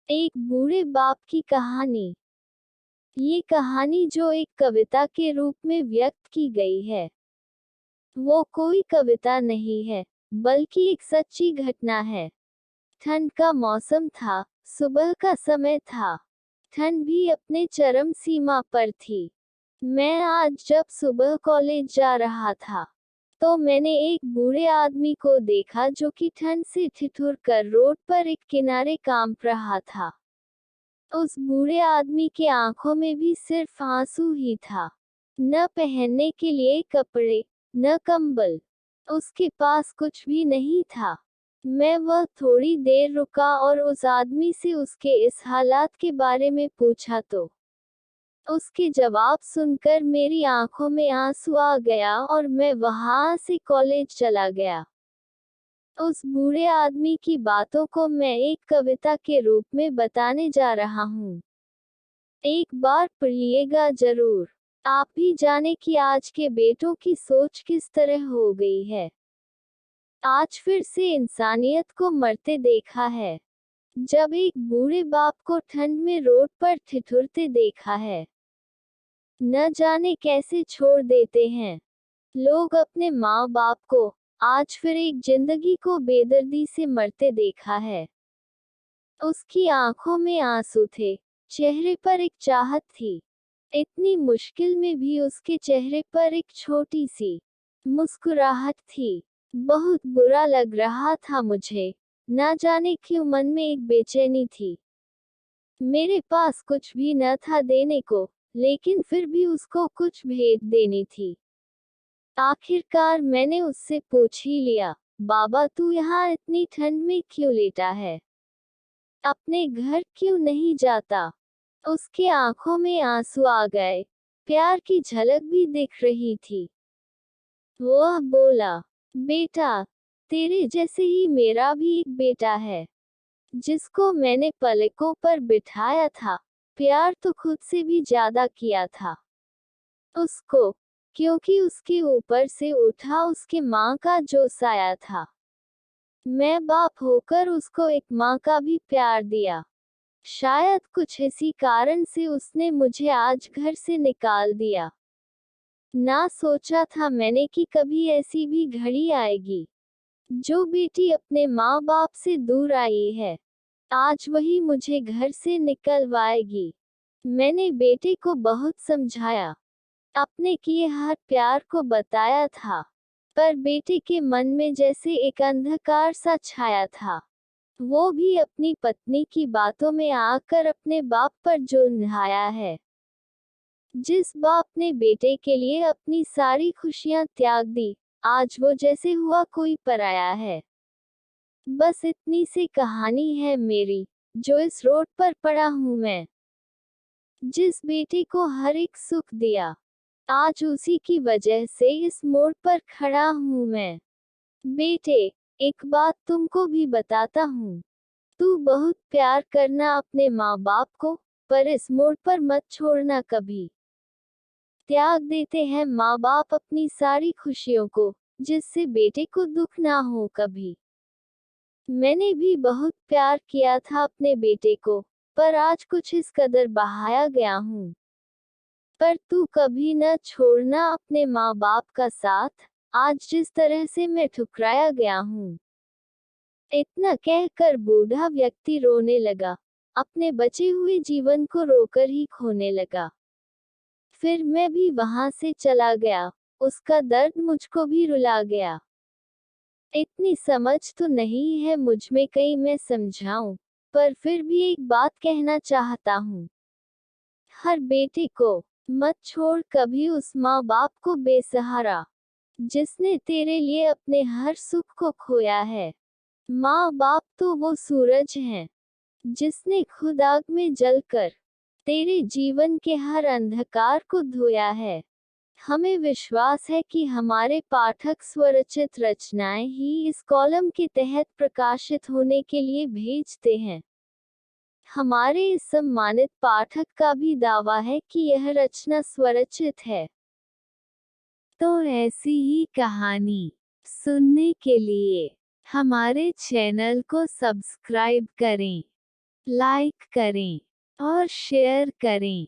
एक बूढ़े बाप की कहानी। ये कहानी जो एक कविता के रूप में व्यक्त की गई है, वो कोई कविता नहीं है, बल्कि एक सच्ची घटना है। ठंड का मौसम था, सुबह का समय था। ठंड भी अपने चरम सीमा पर थी। मैं आज जब सुबह कॉलेज जा रहा था, तो मैंने एक बूढ़े आदमी को देखा जो कि ठंड से ठिठुर कर रोड पर एक किनारे कांप रहा था। उस बूढ़े आदमी की आंखों में भी सिर्फ आंसू ही था। न पहनने के लिए कपड़े, न कंबल। उसके पास कुछ भी नहीं था। मैं वह थोड़ी देर रुका और उस आदमी से उसके इस हालात के बारे में पूछा तो उसके जवाब सुनकर मेरी आंखों में आंसू आ गया और मैं वहां से कॉलेज चला गया। उस बूढ़े आदमी की बातों को मैं एक कविता के रूप में बताने जा रहा हूँ। एक बार पढ़िएगा जरूर। आप भी जाने कि आज के बेटों की सोच किस तरह हो गई है। आज फिर से इंसानियत को मरते देखा है। जब एक बूढ़े बाप को ठंड में रोड पर ठिठुरते देखा है। न जाने कैसे छोड़ देते हैं लोग अपने माँ बाप को। आज फिर एक जिंदगी को बेदर्दी से मरते देखा है। उसकी आंखों में आंसू थे, चेहरे पर एक चाहत थी। इतनी मुश्किल में भी उसके चेहरे पर एक छोटी सी मुस्कुराहट थी। बहुत बुरा लग रहा था मुझे। ना जाने क्यों मन में एक बेचैनी थी। मेरे पास कुछ भी न था देने को, लेकिन फिर भी उसको कुछ भेंट देनी थी। आखिरकार मैंने उससे पूछ ही लिया, बाबा तू यहाँ इतनी ठंड में क्यों लेटा है? अपने घर क्यों नहीं जाता? उसके आंखों में आंसू आ गए। प्यार की झलक भी दिख रही थी। वह बोला, बेटा, तेरे जैसे ही मेरा भी एक बेटा है, जिसको मैंने पलकों पर बिठाया था। प्यार तो खुद से भी ज्यादा किया था उसको, क्योंकि उसके ऊपर से उठा उसके माँ का जो साया था। मैं बाप होकर उसको एक माँ का भी प्यार दिया। शायद कुछ इसी कारण से उसने मुझे आज घर से निकाल दिया। ना सोचा था मैंने कि कभी ऐसी भी घड़ी आएगी, जो बेटी अपने माँ बाप से दूर आई है, आज वही मुझे घर से निकलवाएगी। मैंने बेटे को बहुत समझाया, अपने किए हर प्यार को बताया था, पर बेटे के मन में जैसे एक अंधकार सा छाया था। वो भी अपनी पत्नी की बातों में आकर अपने बाप पर जुल्माया है। जिस बाप ने बेटे के लिए अपनी सारी खुशियां त्याग दी, आज वो जैसे हुआ कोई पराया है। बस इतनी सी कहानी है मेरी, जो इस रोड पर पड़ा हूँ मैं। जिस बेटे को हर एक सुख दिया, आज उसी की वजह से इस मोड़ पर खड़ा हूँ मैं। बेटे, एक बात तुमको भी बताता हूँ। तू बहुत प्यार करना अपने माँ बाप को, पर इस मोड़ पर मत छोड़ना कभी। त्याग देते हैं माँ बाप अपनी सारी खुशियों को, जिससे बेटे को दुख ना हो कभी। मैंने भी बहुत प्यार किया था अपने बेटे को, पर आज कुछ इस कदर बहाया गया हूँ। पर तू कभी न छोड़ना अपने माँ बाप का साथ, आज जिस तरह से मैं ठुकराया गया हूँ। इतना कहकर बूढ़ा व्यक्ति रोने लगा, अपने बचे हुए जीवन को रोकर ही खोने लगा। फिर मैं भी वहां से चला गया। उसका दर्द मुझको भी रुला गया। इतनी समझ तो नहीं है मुझ में कहीं मैं समझाऊं, पर फिर भी एक बात कहना चाहता हूँ। हर बेटे को मत छोड़ कभी उस माँ बाप को बेसहारा, जिसने तेरे लिए अपने हर सुख को खोया है। माँ बाप तो वो सूरज हैं, जिसने खुद आग में जलकर तेरे जीवन के हर अंधकार को धोया है। हमें विश्वास है कि हमारे पाठक स्वरचित रचनाएं ही इस कॉलम के तहत प्रकाशित होने के लिए भेजते हैं। हमारे इस सम्मानित पाठक का भी दावा है कि यह रचना स्वरचित है। तो ऐसी ही कहानी सुनने के लिए हमारे चैनल को सब्सक्राइब करें। लाइक करें और शेयर करें।